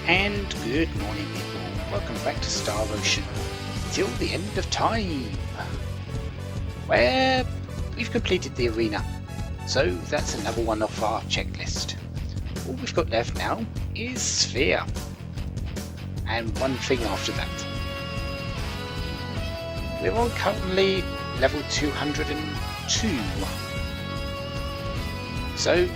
And good morning, people. Welcome back to Star Ocean. Till the end of time, where we've completed the arena. So that's another one off our checklist. All we've got left now is Sphere. And one thing after that. We're on currently level 202. So,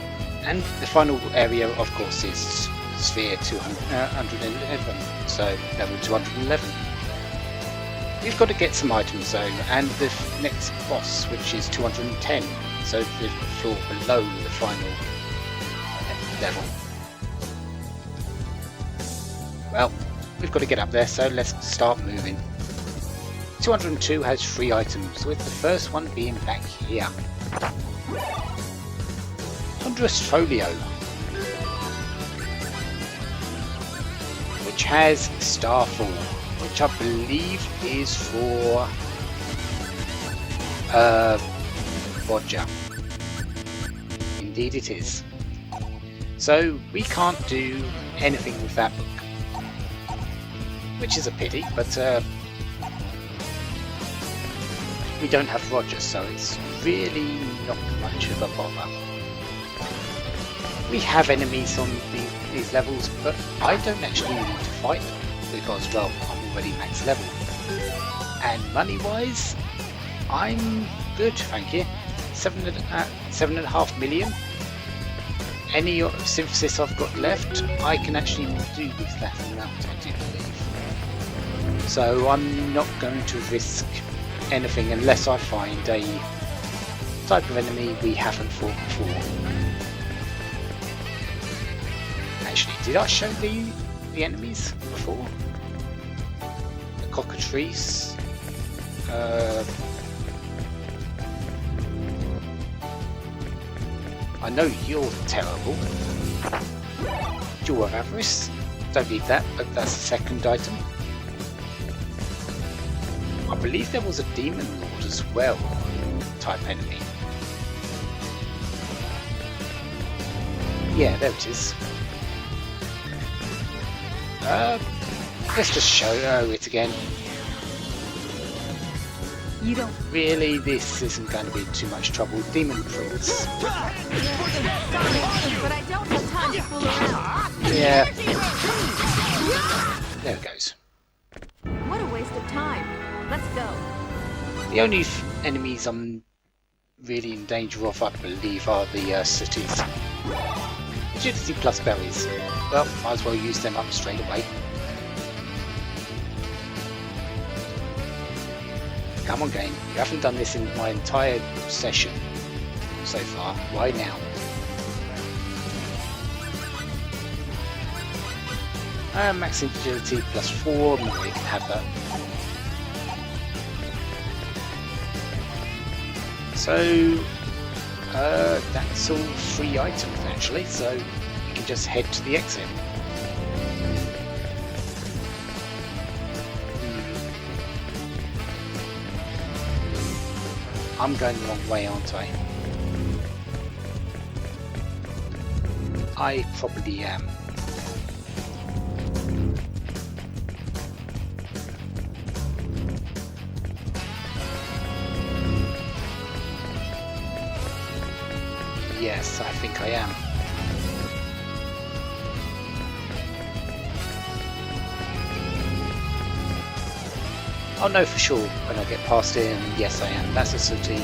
and the final area, of course, is Sphere 211, so level 211. We've got to get some items though, and the next boss, which is 210, so the floor below the final level. Well, we've got to get up there, so let's start moving. 202 has 3 items, with the first one being back here. Ponderous Folio, which has Starfall, which I believe is for Roger. Indeed it is. So we can't do anything with that book, which is a pity, but we don't have Roger, so it's really not much of a bother. We have enemies on these levels, but I don't actually need to fight them because, well, I'm already max level. And money-wise, I'm good, thank you. 7.5 million. Any synthesis I've got left, I can actually do with that amount, I do believe. So I'm not going to risk anything unless I find a type of enemy we haven't fought before. Actually, did I show the enemies before? The cockatrice. I know you're terrible. Jaw of Avarice. Don't need that, but that's the second item. I believe there was a Demon Lord as well, type enemy. Yeah, there it is. Let's just show it again. You don't really, this isn't going to be too much trouble. Demon Prince. but I don't have time to fool around. Yeah. There it goes. What a waste of time. Let's go. The only enemies I'm really in danger of, I believe, are the cities. Agility plus berries. Well, might as well use them up straight away. Come on, game. You haven't done this in my entire session so far. Why now? Max agility plus 4. No, we can have that. So that's all 3 items actually. So we can just head to the exit. I'm going the wrong way, aren't I? I probably am. Yes, I think I am. I'll know for sure when I get past it, and yes I am. That's a city.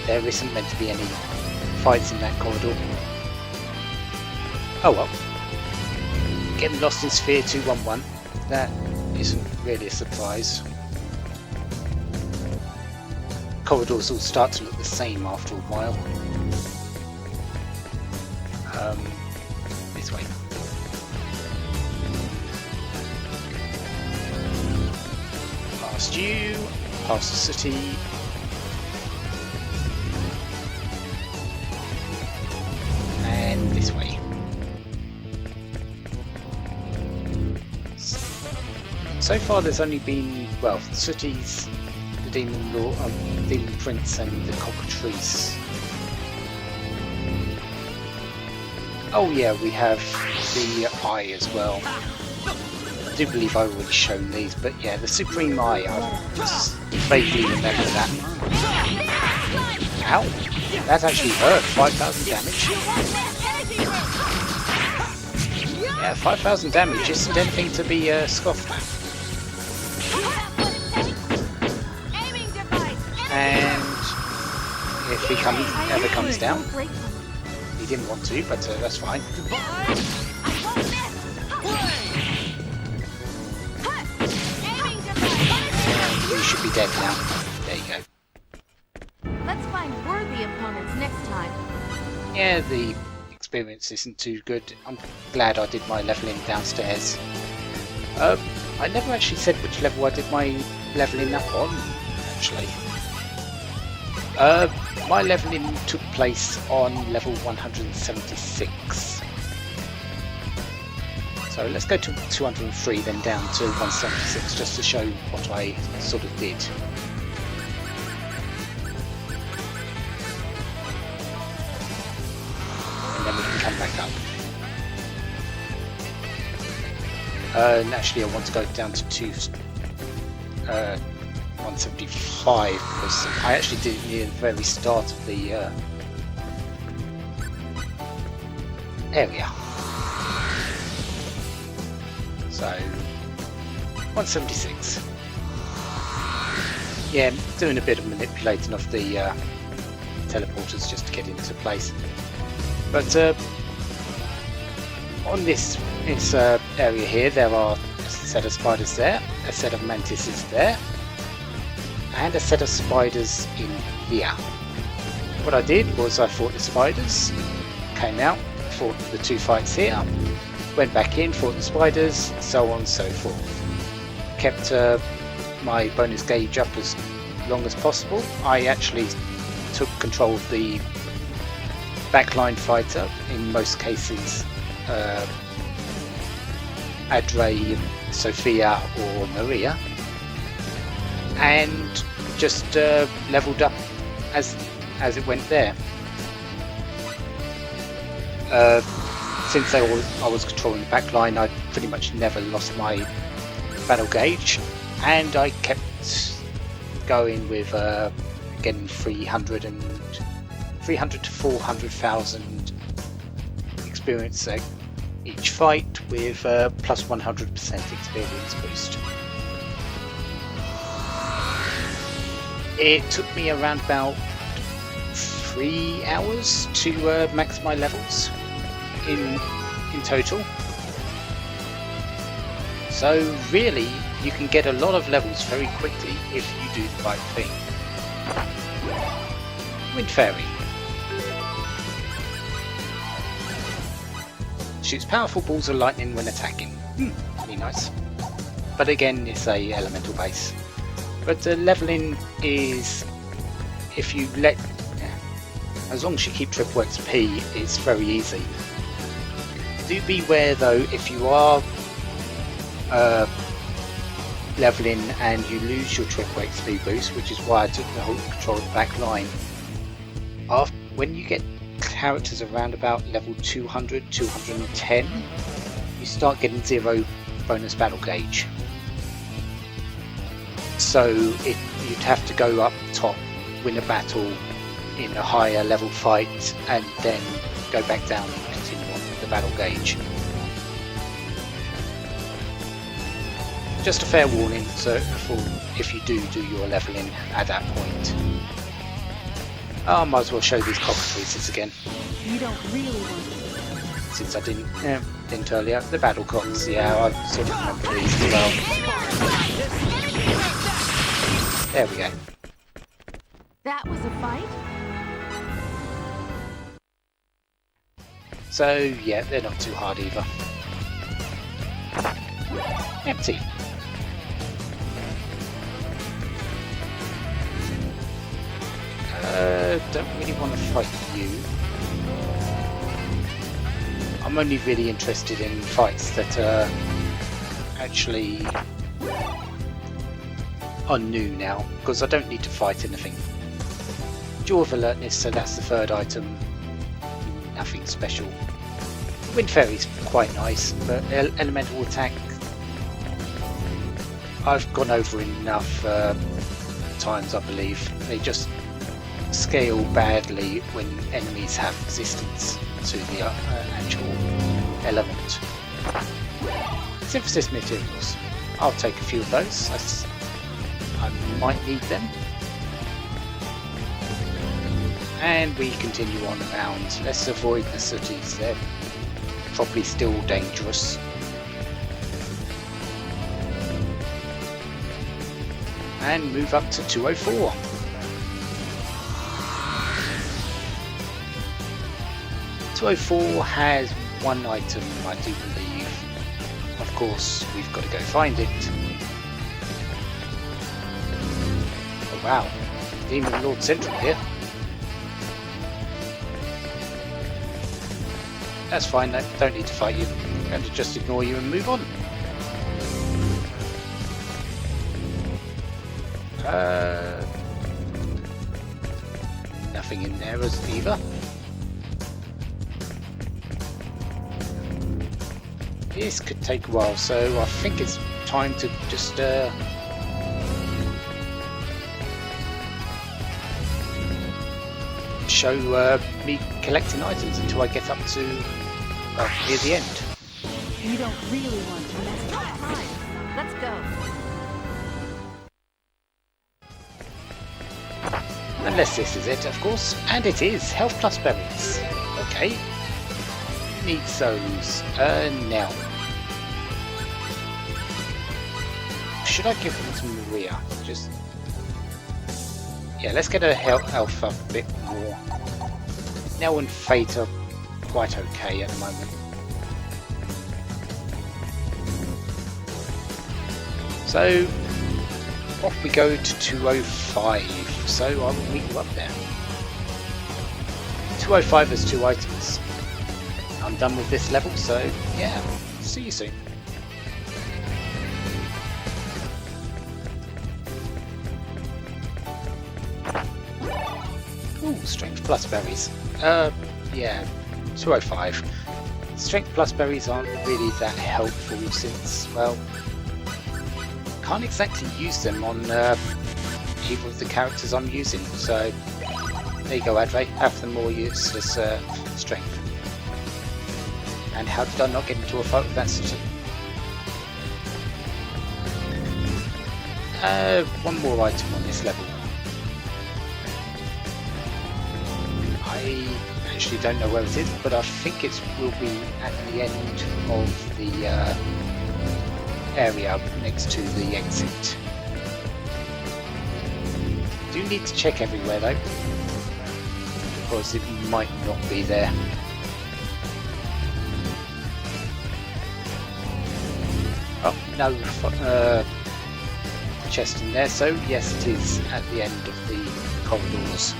There isn't meant to be any fights in that corridor. Oh well. Getting lost in Sphere 211. That isn't really a surprise. Corridors all start to look the same after a while. This way. Past you, past the city. And this way. So far there's only been, well, the cities, the Demon Lord, Demon Prince and the Cockatrice. Oh yeah, we have the eye as well. I do believe I've already shown these, but yeah, the Supreme Eye, I just vaguely remember that. Ow! That actually hurt, 5,000 damage. Yeah, 5,000 damage isn't anything to be scoffed at. And if he ever comes down, he didn't want to, but that's fine. You should be dead now. There you go. Let's find worthy opponents next time. Yeah, the experience isn't too good. I'm glad I did my leveling downstairs. I never actually said which level I did my leveling up on, actually. My leveling took place on level 176. So let's go to 203, then down to 176, just to show what I sort of did. And then we can come back up. Naturally, I want to go down to 175 because I actually did it near the very start of the area. So 176. Yeah, doing a bit of manipulating of the teleporters just to get into place. But on this area here, there are a set of spiders there, a set of mantises there, and a set of spiders in here. What I did was I fought the spiders, came out, fought the two fights here, went back in, fought the spiders, so on and so forth. Kept my bonus gauge up as long as possible. I actually took control of the backline fighter, in most cases Adre, Sophia or Maria, and just leveled up as it went there. Since I was controlling the backline, I pretty much never lost my battle gauge, and I kept going with getting 300 to 400,000 experience each fight with plus 100% experience boost. It took me around about 3 hours to max my levels in total. So really, you can get a lot of levels very quickly if you do the right thing. Wind Fairy shoots powerful balls of lightning when attacking. Pretty nice. But again, it's a elemental base. But leveling is, if you let, as long as you keep triple XP, it's very easy. Do beware though, if you are leveling and you lose your triple XP boost, which is why I took the whole control of the back line. When you get characters around about level 200, 210, you start getting 0 bonus battle gauge. So you'd have to go up top, win a battle in a higher level fight, and then go back down and continue on with the battle gauge. Just a fair warning, so if you do your leveling at that point. I might as well show these cockatrices again. You don't really want to. Since I didn't earlier. The battle cocks, yeah, I sort of remember these as well. There we go. That was a fight? So yeah, they're not too hard either. Empty. Don't really want to fight you. I'm only really interested in fights that are actually are new now, because I don't need to fight anything. Jaw of Alertness, so that's the third item. Nothing special. Wind Fairy's quite nice, but elemental attack I've gone over enough times, I believe. They just scale badly when enemies have resistance to the actual element. Synthesis materials. I'll take a few of those. I might need them. And we continue on around. Let's avoid the sooties. They're probably still dangerous. And move up to 204. Has one item, I do believe. Of course, we've got to go find it. Oh wow, Demon Lord Central here. That's fine, I don't need to fight you. I'm going to just ignore you and move on. Nothing in there as either. This could take a while, so I think it's time to just show me collecting items until I get up to near the end. You don't really want to mess with that. Let's go. Unless this is it, of course. And it is. Health plus berries. Okay. Need those. Now. Should I give them to Maria? Just... yeah, let's get her health up a bit more. Nell and Fate are quite okay at the moment. So, off we go to 205. So I will meet you up there. 205 has 2 items. I'm done with this level, so yeah, see you soon. Ooh, strength plus berries. Yeah, 205. Strength plus berries aren't really that helpful since, well, can't exactly use them on either of the characters I'm using, so there you go, Adve, have the more useless strength. And how did I not get into a fight with that city? One more item on this level. I actually don't know where it is, but I think it will be at the end of the area next to the exit. Do need to check everywhere though, because it might not be there. Oh, no chest in there, so yes, it is at the end of the corridors.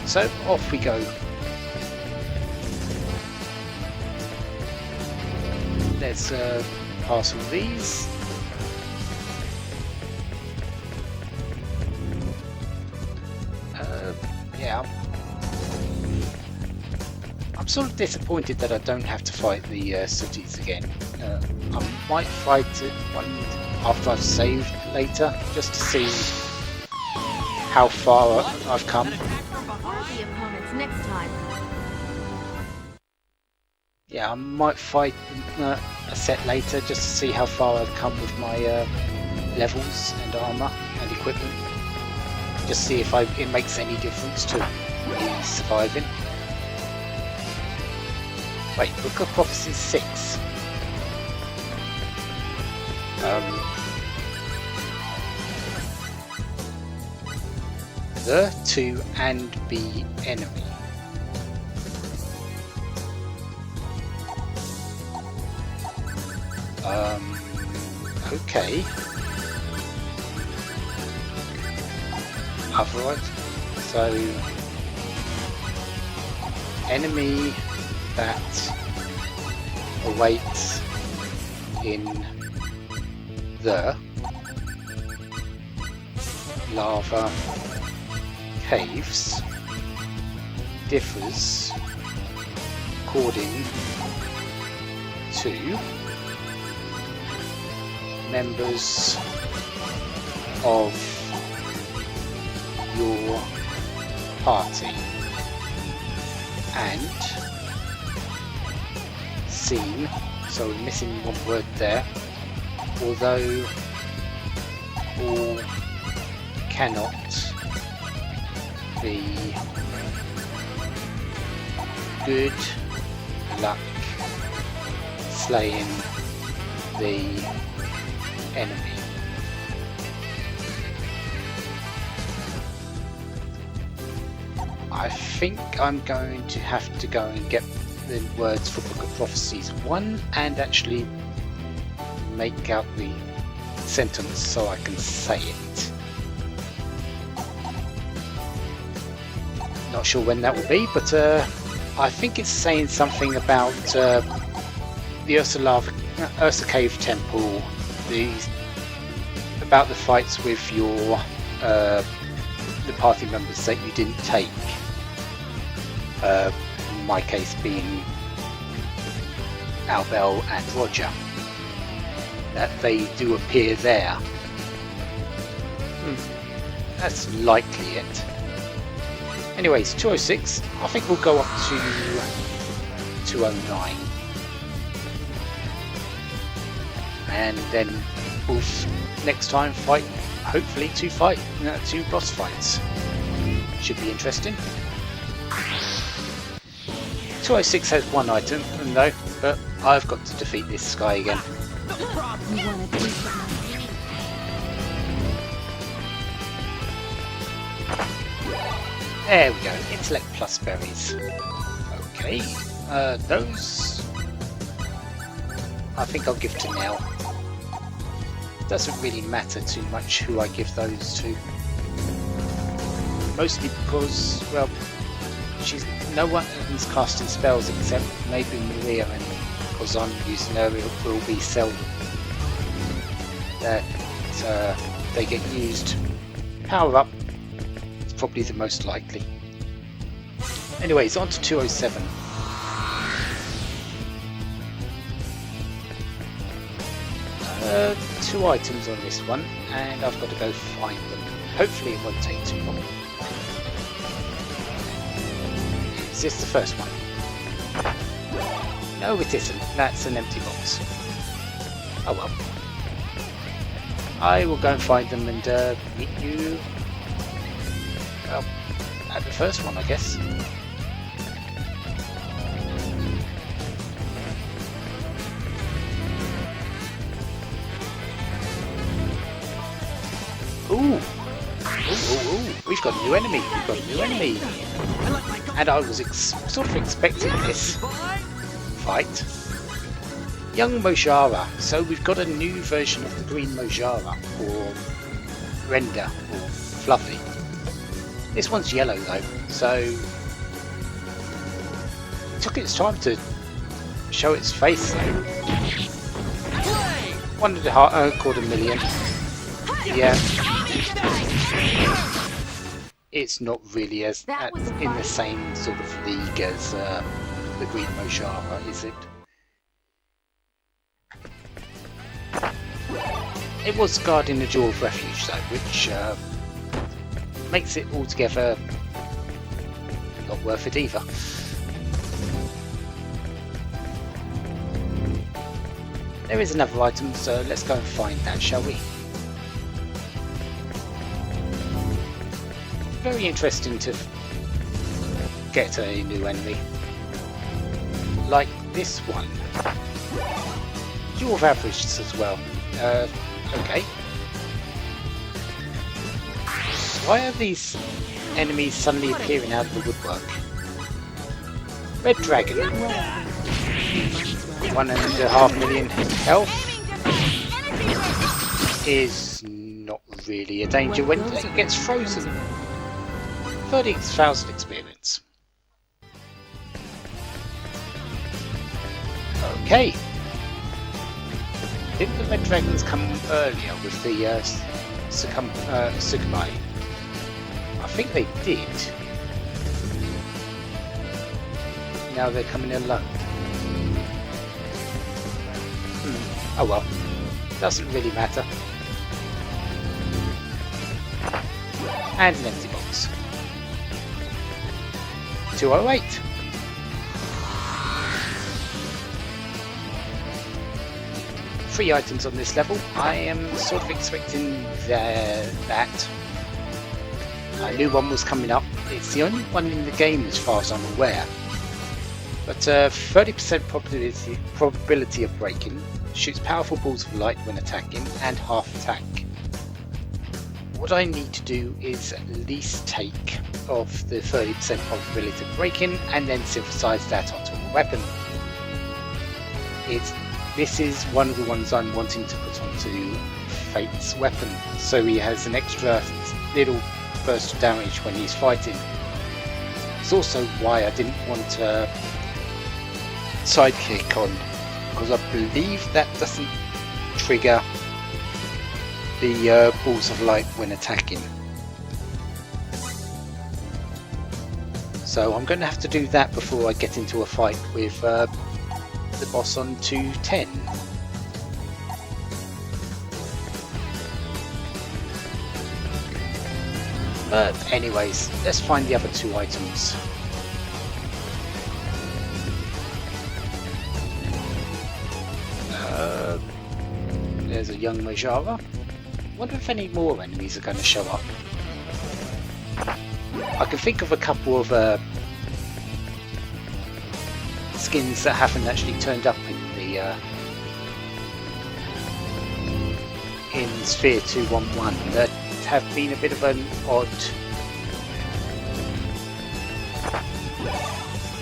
So off we go. Let's pass all these. Yeah, I'm sort of disappointed that I don't have to fight the cities again. I might fight it after I've saved later, just to see how far I've come. The opponents next time. Yeah, I might fight a set later just to see how far I've come with my levels and armor and equipment. Just see if it makes any difference to me surviving. Wait, Book of Prophecy 6. The to and be enemy. Okay. Otherwise, so enemy that awaits in the lava caves differs according to members of your party and seen, so we're missing one word there, although all cannot be good luck slaying the enemy. I think I'm going to have to go and get the words for Book of Prophecies 1 and actually make out the sentence so I can say it. Not sure when that will be, but I think it's saying something about the Ursa Cave Temple, about the fights with your the party members that you didn't take. In my case being Albel and Roger. That they do appear there. That's likely it. Anyways, 206. I think we'll go up to 209. And then we'll next time fight, hopefully two boss fights. Should be interesting. 206 has one item though, but I've got to defeat this guy again. You want a piece of my... There we go, intellect plus berries. Okay, those I think I'll give to Nell. Doesn't really matter too much who I give those to. Mostly because, well, no one's casting spells except maybe Maria, and because I'm using her it will be seldom that they get used. Power up is probably the most likely. Anyways, on to 207. Two items on this one, and I've got to go find them. Hopefully it won't take too long. Is this the first one? No, it isn't. That's an empty box. Oh well. I will go and find them and meet you, well, at the first one, I guess. Ooh. Ooh. We've got a new enemy. And I was sort of expecting this fight. Young Mojara. So we've got a new version of the Green Mojara, or Render, or Fluffy. This one's yellow though, so it took its time to show its face though. 1.25 million. Yeah. It's not really in the same sort of league as the Green Mojara, is it? It was guarding the Jewel of Refuge though, which makes it altogether not worth it either. There is another item, so let's go and find that, shall we? Very interesting to get a new enemy like this one. Jewel of Avarice as well. Okay. Why are these enemies suddenly appearing out of the woodwork? Red Dragon. 1.5 million health is not really a danger when it gets frozen. 30,000 experience. Okay. Didn't the Red Dragons come earlier with the Sukubai? I think they did. now they're coming in low. Oh well, doesn't really matter. And an empty box. 208. Three items on this level. I am sort of expecting that. I knew one was coming up. It's the only one in the game as far as I'm aware. But 30% probability of breaking, shoots powerful balls of light when attacking, and half attack. What I need to do is at least take off the 30% probability of breaking and then synthesize that onto a weapon. This is one of the ones I'm wanting to put onto Fate's weapon, so he has an extra little burst of damage when he's fighting. It's also why I didn't want a sidekick on, because I believe that doesn't trigger the balls of light when attacking. So I'm going to have to do that before I get into a fight with the boss on 210. But anyways, let's find the other two items. There's a young Majara. Wonder if any more enemies are going to show up. I can think of a couple of skins that haven't actually turned up in the in Sphere 211 that have been a bit of an odd,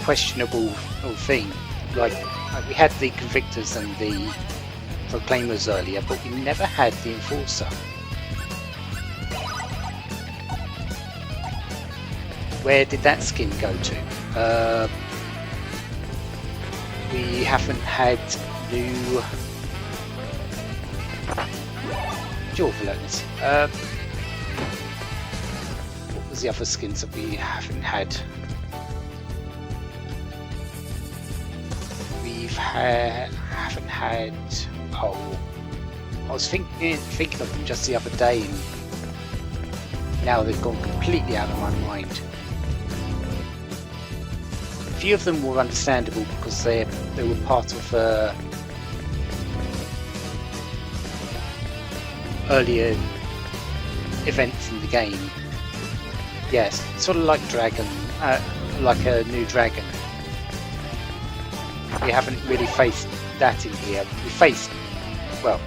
questionable thing. Like we had the Convictors and the Proclaimers earlier, but we never had the Enforcer. Where did that skin go to? We haven't had new Dual Villains. What was the other skins that we haven't had? Haven't had. Oh, I was thinking of them just the other day, and now they've gone completely out of my mind. A few of them were understandable because they were part of earlier events in the game. Yes, sort of like Dragon, like a new dragon. We haven't really faced that in here. We faced, well,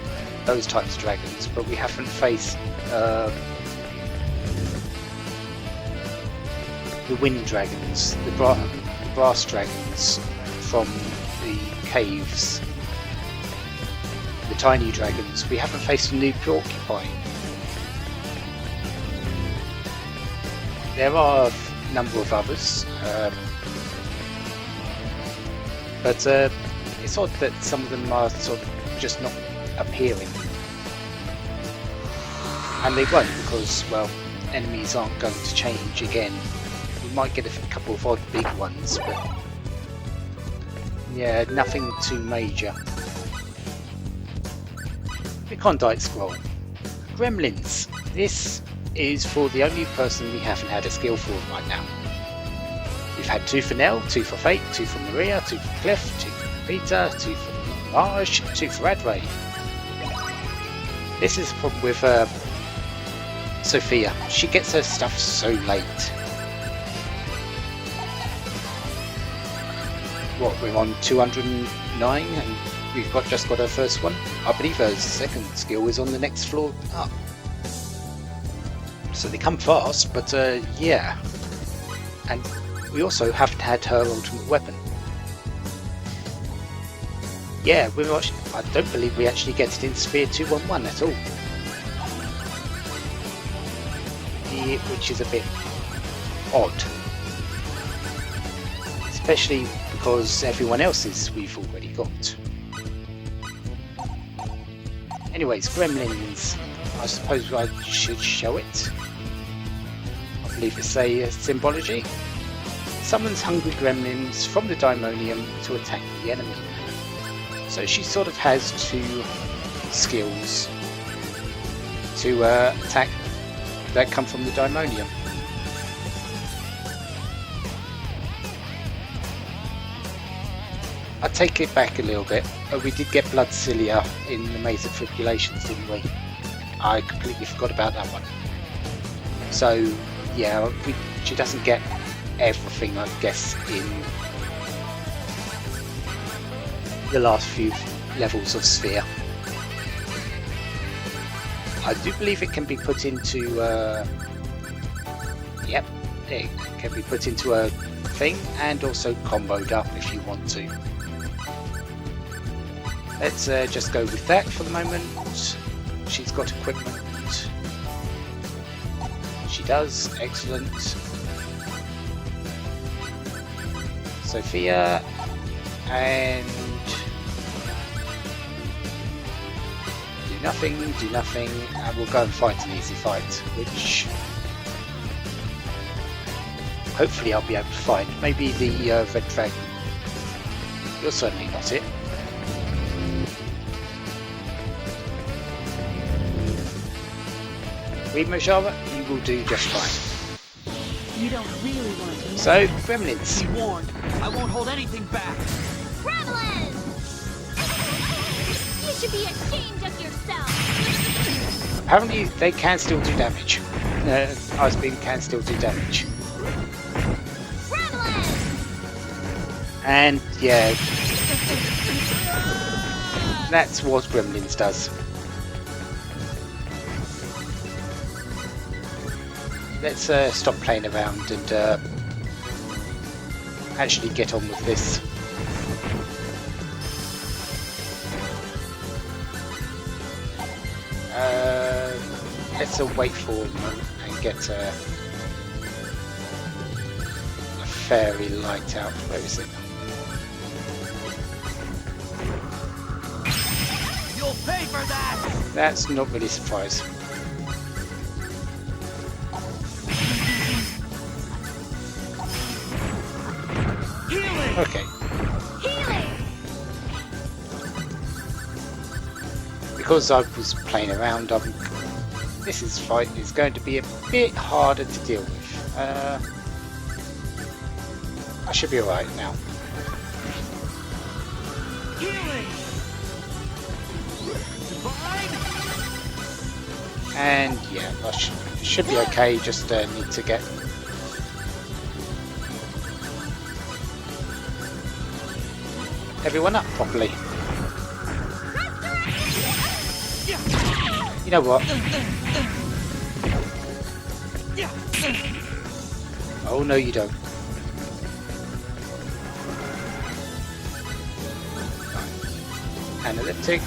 those types of dragons, but we haven't faced the wind dragons, the brass dragons from the caves, the tiny dragons. We haven't faced a new porcupine. There are a number of others, but it's odd that some of them are sort of just not appearing. And they won't, because, well, enemies aren't going to change again. We might get a couple of odd big ones, but yeah, nothing too major. Recondite Scroll. Gremlins. This is for the only person we haven't had a skill for right now. We've had 2 for Nell, 2 for Fate, 2 for Maria, 2 for Cliff, 2 for Peter, 2 for Raj, 2 for Adray. This is the problem with Sophia. She gets her stuff so late. What, we're on 209 and we've just got our first one? I believe her second skill is on the next floor up. So they come fast, but yeah. And we also haven't had her ultimate weapon. Yeah, I don't believe we actually get it in Sphere 211 at all. Which is a bit odd. Especially because everyone else's we've already got. Anyways, Gremlins. I suppose I should show it. I believe it's a symbology. summons hungry gremlins from the Daimonium to attack the enemy. So she sort of has two skills to attack that come from the Daimonium. I take it back a little bit. We did get Bloodcilia in the Maze of Tribulations, didn't we? I completely forgot about that one. So yeah, she doesn't get everything, I guess, in the last few levels of Sphere. I do believe it can be put into yep, it can be put into a thing and also comboed up if you want to. Let's just go with that for the moment. She's got equipment. She does, excellent. Sophia, and do nothing, and we'll go and fight an easy fight, which hopefully I'll be able to find. Maybe the Red Dragon. You're certainly not it. Read Mojara, you will do just fine. You don't really want to. So, gremlins. Be warned, I won't hold anything back. Gremlins! You should be ashamed of yourself. Apparently they can still do damage. Ice Beam can still do damage. Gremlins! And yeah, that's what Gremlins does. Let's stop playing around and actually get on with this. Let's wait for them and get a fairy light out. Where is it? You'll pay for that! That's not really a surprise. Healing! Okay. Healing! Because I was playing around, this fight is going to be a bit harder to deal with. I should be alright now. Healing! Divine! And yeah, I should be okay, just need to get everyone up properly. You know what? Oh no you don't. Analytic.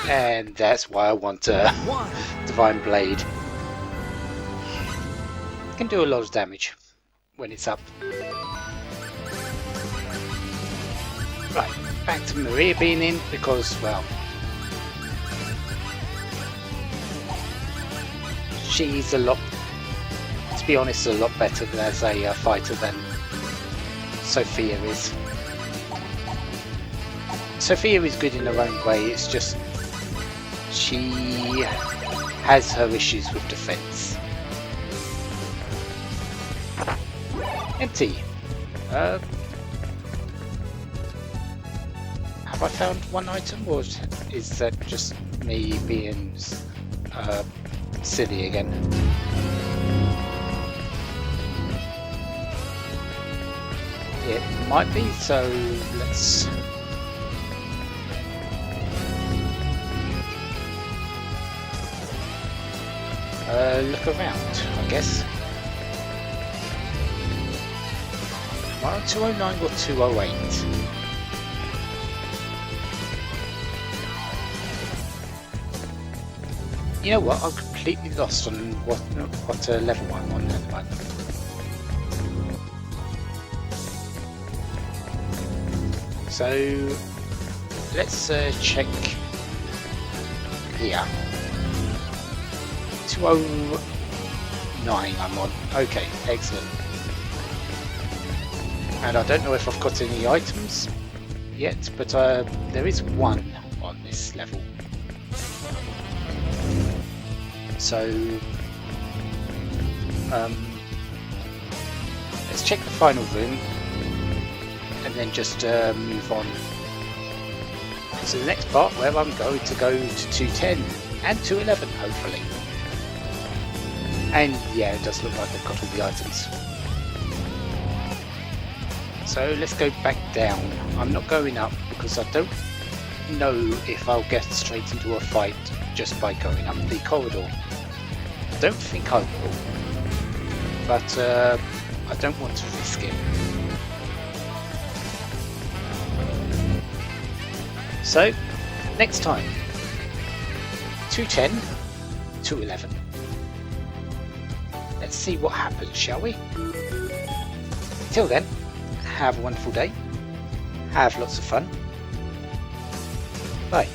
And that's why I want Divine Blade. It can do a lot of damage when it's up. Right, back to Maria being in because, well, she's a lot, to be honest, a lot better as a fighter than Sophia is. Sophia is good in her own way, it's just she has her issues with defense. Empty. Have I found one item, or is that just me being silly again? It might be, so let's look around, I guess. Am I on 209 or 208? You know what? I'm completely lost on what level I'm on at the moment. So let's check here. 9 I'm on. Okay, excellent. And I don't know if I've got any items yet, but there is one on this level. So let's check the final room and then just move on to the next part, where I'm going to go to 210 and 211 hopefully. And yeah, it does look like I've got all the items. So let's go back down. I'm not going up because I don't know if I'll get straight into a fight just by going up the corridor. I don't think I will, but I don't want to risk it. So, next time, 210, 211. Let's see what happens, shall we? Till then, have a wonderful day. Have lots of fun. Bye.